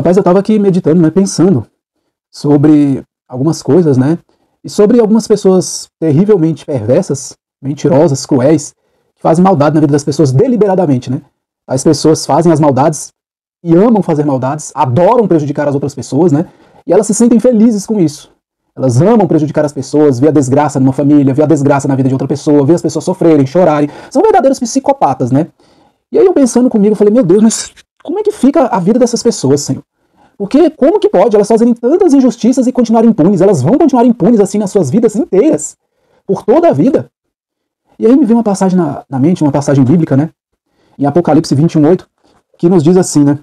Rapaz, eu tava aqui meditando, né, pensando sobre algumas coisas, né, e sobre algumas pessoas terrivelmente perversas, mentirosas, cruéis, que fazem maldade na vida das pessoas deliberadamente, né. As pessoas fazem as maldades e amam fazer maldades, adoram prejudicar as outras pessoas, né, e elas se sentem felizes com isso. Elas amam prejudicar as pessoas, ver a desgraça numa família, ver a desgraça na vida de outra pessoa, ver as pessoas sofrerem, chorarem. São verdadeiros psicopatas, né. E aí eu pensando comigo, eu falei, meu Deus, mas como é que fica a vida dessas pessoas, Senhor? Porque como que pode elas fazerem tantas injustiças e continuarem impunes? Elas vão continuar impunes assim nas suas vidas inteiras, por toda a vida. E aí me veio uma passagem na mente, uma passagem bíblica, né? Em Apocalipse 21:8, que nos diz assim, né?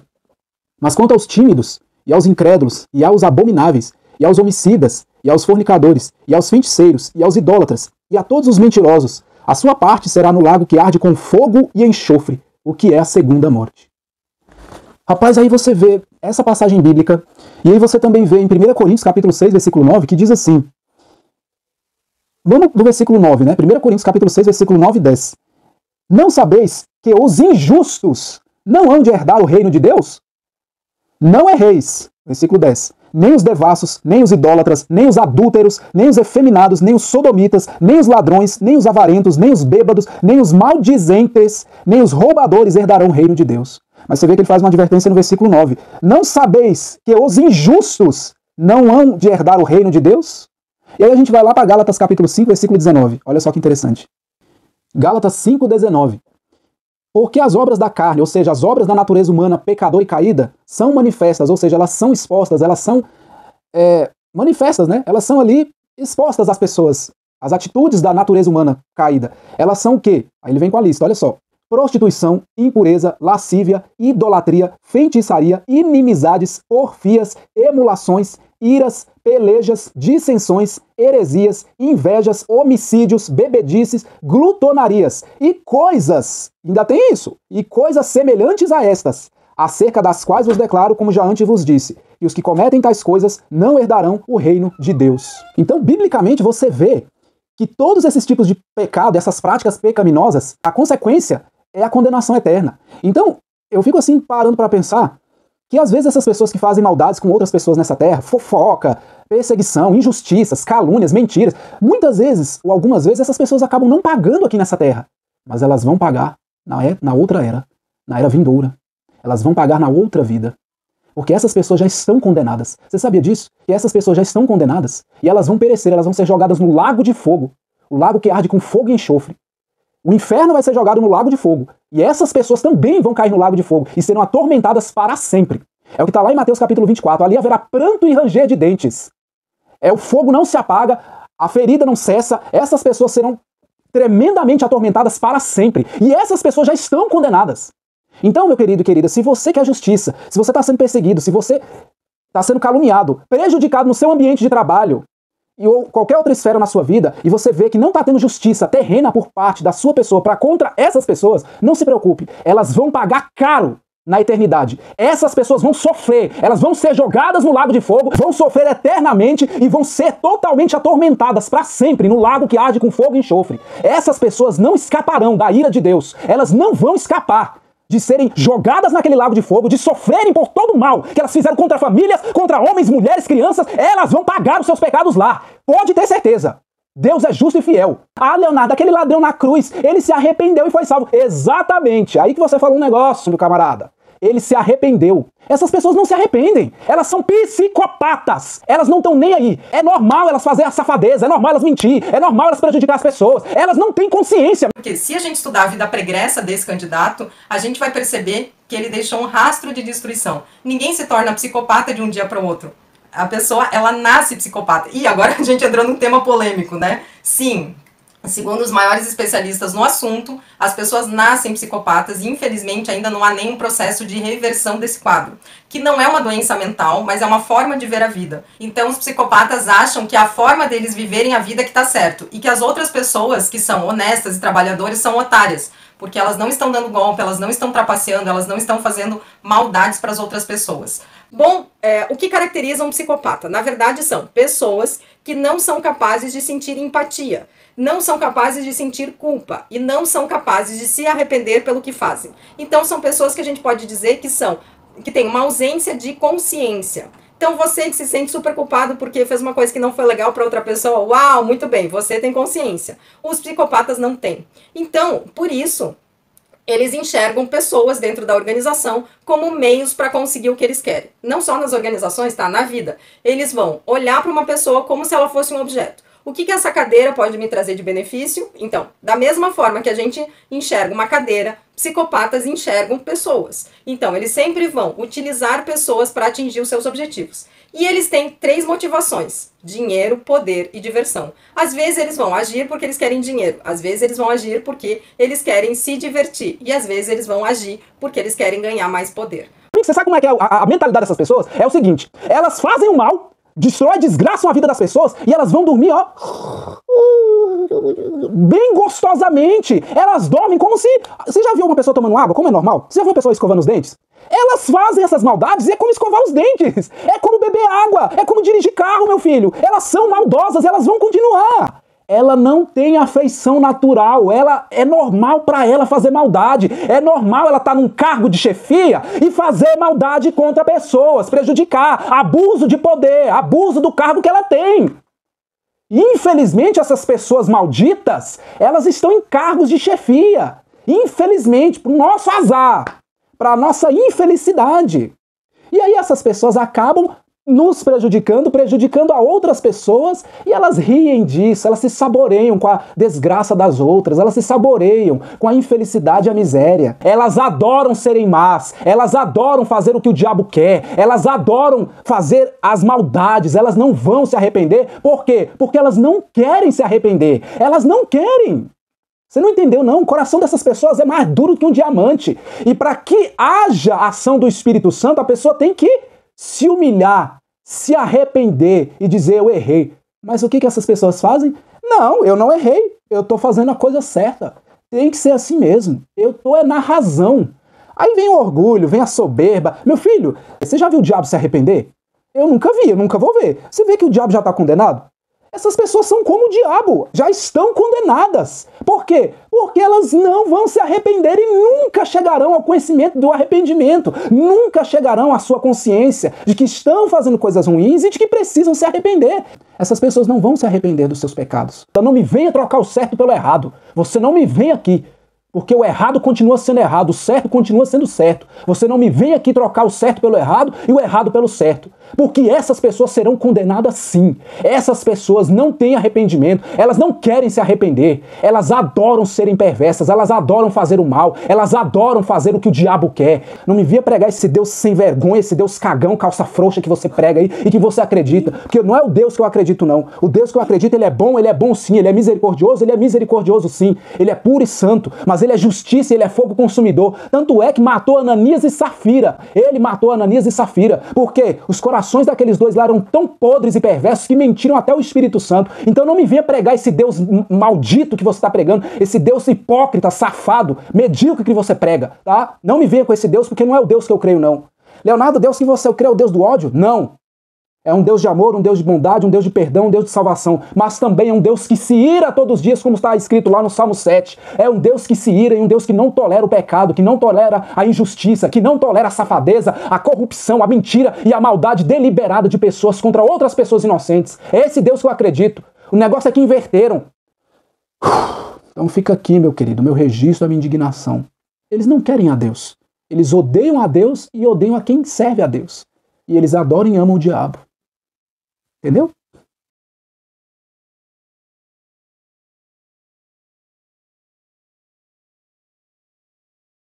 Mas quanto aos tímidos, e aos incrédulos, e aos abomináveis, e aos homicidas, e aos fornicadores, e aos feiticeiros, e aos idólatras, e a todos os mentirosos, a sua parte será no lago que arde com fogo e enxofre, o que é a segunda morte. Rapaz, aí você vê essa passagem bíblica, e aí você também vê em 1 Coríntios capítulo 6, versículo 9, que diz assim, vamos no versículo 9, né? 1 Coríntios capítulo 6, versículo 9 e 10. Não sabeis que os injustos não hão de herdar o reino de Deus? Não erreis, versículo 10, nem os devassos, nem os idólatras, nem os adúlteros, nem os efeminados, nem os sodomitas, nem os ladrões, nem os avarentos, nem os bêbados, nem os maldizentes, nem os roubadores herdarão o reino de Deus. Mas você vê que ele faz uma advertência no versículo 9. Não sabeis que os injustos não hão de herdar o reino de Deus? E aí a gente vai lá para Gálatas capítulo 5, versículo 19. Olha só que interessante. Gálatas 5, 19. Porque as obras da carne, ou seja, as obras da natureza humana pecadora e caída, são manifestas, ou seja, elas são expostas, elas são manifestas, né? Elas são ali expostas às pessoas. As atitudes da natureza humana caída, elas são o quê? Aí ele vem com a lista, olha só. Prostituição, impureza, lascívia, idolatria, feitiçaria, inimizades, porfias, emulações, iras, pelejas, dissensões, heresias, invejas, homicídios, bebedices, glutonarias e coisas, ainda tem isso, e coisas semelhantes a estas, acerca das quais vos declaro, como já antes vos disse, e os que cometem tais coisas não herdarão o reino de Deus. Então, biblicamente, você vê que todos esses tipos de pecado, essas práticas pecaminosas, a consequência é a condenação eterna. Então, eu fico assim parando para pensar que às vezes essas pessoas que fazem maldades com outras pessoas nessa terra, fofoca, perseguição, injustiças, calúnias, mentiras, muitas vezes, ou algumas vezes, essas pessoas acabam não pagando aqui nessa terra, mas elas vão pagar na outra era, na era vindoura. Elas vão pagar na outra vida. Porque essas pessoas já estão condenadas. Você sabia disso? Que essas pessoas já estão condenadas e elas vão perecer, elas vão ser jogadas no lago de fogo, o lago que arde com fogo e enxofre. O inferno vai ser jogado no lago de fogo. E essas pessoas também vão cair no lago de fogo e serão atormentadas para sempre. É o que está lá em Mateus capítulo 24. Ali haverá pranto e ranger de dentes. O fogo não se apaga, a ferida não cessa. Essas pessoas serão tremendamente atormentadas para sempre. E essas pessoas já estão condenadas. Então, meu querido e querida, se você quer justiça, se você está sendo perseguido, se você está sendo caluniado, prejudicado no seu ambiente de trabalho, ou qualquer outra esfera na sua vida, e você vê que não está tendo justiça terrena por parte da sua pessoa para contra essas pessoas, não se preocupe, elas vão pagar caro na eternidade. Essas pessoas vão sofrer, elas vão ser jogadas no lago de fogo, vão sofrer eternamente e vão ser totalmente atormentadas para sempre no lago que arde com fogo e enxofre. Essas pessoas não escaparão da ira de Deus, elas não vão escapar de serem jogadas naquele lago de fogo, de sofrerem por todo o mal que elas fizeram contra famílias, contra homens, mulheres, crianças, elas vão pagar os seus pecados lá. Pode ter certeza. Deus é justo e fiel. Ah, Leonardo, aquele ladrão na cruz, ele se arrependeu e foi salvo. Exatamente. Aí que você falou um negócio, meu camarada. Ele se arrependeu. Essas pessoas não se arrependem. Elas são psicopatas. Elas não estão nem aí. É normal elas fazerem a safadeza, é normal elas mentir, é normal elas prejudicar as pessoas. Elas não têm consciência. Porque se a gente estudar a vida pregressa desse candidato, a gente vai perceber que ele deixou um rastro de destruição. Ninguém se torna psicopata de um dia para o outro. A pessoa, ela nasce psicopata. E agora a gente entrou num tema polêmico, né? Sim. Segundo os maiores especialistas no assunto, as pessoas nascem psicopatas e infelizmente ainda não há nenhum processo de reversão desse quadro, que não é uma doença mental, mas é uma forma de ver a vida. Então os psicopatas acham que a forma deles viverem a vida que está certo e que as outras pessoas que são honestas e trabalhadoras são otárias, porque elas não estão dando golpe, elas não estão trapaceando, elas não estão fazendo maldades para as outras pessoas. Bom, o que caracteriza um psicopata? Na verdade são pessoas que não são capazes de sentir empatia, não são capazes de sentir culpa e não são capazes de se arrepender pelo que fazem. Então são pessoas que a gente pode dizer que que tem uma ausência de consciência. Então você que se sente super culpado porque fez uma coisa que não foi legal para outra pessoa, uau, muito bem, você tem consciência. Os psicopatas não têm. Então, por isso, eles enxergam pessoas dentro da organização como meios para conseguir o que eles querem. Não só nas organizações, tá? Na vida. Eles vão olhar para uma pessoa como se ela fosse um objeto. O que essa cadeira pode me trazer de benefício? Então, da mesma forma que a gente enxerga uma cadeira, psicopatas enxergam pessoas. Então, eles sempre vão utilizar pessoas para atingir os seus objetivos. E eles têm 3 motivações: dinheiro, poder e diversão. Às vezes eles vão agir porque eles querem dinheiro, às vezes eles vão agir porque eles querem se divertir, e às vezes eles vão agir porque eles querem ganhar mais poder. Você sabe como é que é a mentalidade dessas pessoas? É o seguinte: elas fazem o mal, destrói, desgraçam a vida das pessoas e elas vão dormir, ó, bem gostosamente. Elas dormem como se... Você já viu uma pessoa tomando água? Como é normal? Você já viu uma pessoa escovando os dentes? Elas fazem essas maldades e é como escovar os dentes. É como beber água. É como dirigir carro, meu filho. Elas são maldosas, elas vão continuar. Ela não tem afeição natural, ela é normal para ela fazer maldade, é normal ela estar num cargo de chefia e fazer maldade contra pessoas, prejudicar, abuso de poder, abuso do cargo que ela tem. Infelizmente, essas pessoas malditas, elas estão em cargos de chefia. Infelizmente, para o nosso azar, para a nossa infelicidade. E aí essas pessoas acabam nos prejudicando a outras pessoas, e elas riem disso, elas se saboreiam com a desgraça das outras, elas se saboreiam com a infelicidade e a miséria. Elas adoram serem más, elas adoram fazer o que o diabo quer, elas adoram fazer as maldades, elas não vão se arrepender. Por quê? Porque elas não querem se arrepender, elas não querem. Você não entendeu, não? O coração dessas pessoas é mais duro que um diamante. E para que haja ação do Espírito Santo, a pessoa tem que se humilhar, se arrepender e dizer: eu errei. Mas o que essas pessoas fazem? Não, eu não errei. Eu estou fazendo a coisa certa. Tem que ser assim mesmo. Eu estou na razão. Aí vem o orgulho, vem a soberba. Meu filho, você já viu o diabo se arrepender? Eu nunca vi, eu nunca vou ver. Você vê que o diabo já está condenado? Essas pessoas são como o diabo, já estão condenadas. Por quê? Porque elas não vão se arrepender e nunca chegarão ao conhecimento do arrependimento, nunca chegarão à sua consciência de que estão fazendo coisas ruins e de que precisam se arrepender. Essas pessoas não vão se arrepender dos seus pecados. Então não me venha trocar o certo pelo errado. Você não me vem aqui, porque o errado continua sendo errado, o certo continua sendo certo. Você não me vem aqui trocar o certo pelo errado e o errado pelo certo. Porque essas pessoas serão condenadas sim. Essas pessoas não têm arrependimento, elas não querem se arrepender. Elas adoram serem perversas, elas adoram fazer o mal, elas adoram fazer o que o diabo quer. Não me venha pregar esse Deus sem vergonha, esse Deus cagão, calça frouxa que você prega aí e que você acredita. Porque não é o Deus que eu acredito, não. O Deus que eu acredito, ele é bom sim, ele é misericordioso sim, ele é puro e santo, mas ele é justiça e ele é fogo consumidor. Tanto é que matou Ananias e Safira. Ele matou Ananias e Safira, porque os corações daqueles dois lá eram tão podres e perversos que mentiram até o Espírito Santo. Então não me venha pregar esse Deus maldito que você está pregando, esse Deus hipócrita, safado, medíocre que você prega, tá? Não me venha com esse Deus, porque não é o Deus que eu creio, não. Leonardo, o Deus que você crê é o Deus do ódio? Não. É um Deus de amor, um Deus de bondade, um Deus de perdão, um Deus de salvação. Mas também é um Deus que se ira todos os dias, como está escrito lá no Salmo 7. É um Deus que se ira e um Deus que não tolera o pecado, que não tolera a injustiça, que não tolera a safadeza, a corrupção, a mentira e a maldade deliberada de pessoas contra outras pessoas inocentes. É esse Deus que eu acredito. O negócio é que inverteram. Então fica aqui, meu querido, meu registro, a minha indignação. Eles não querem a Deus. Eles odeiam a Deus e odeiam a quem serve a Deus. E eles adoram e amam o diabo. Entendeu?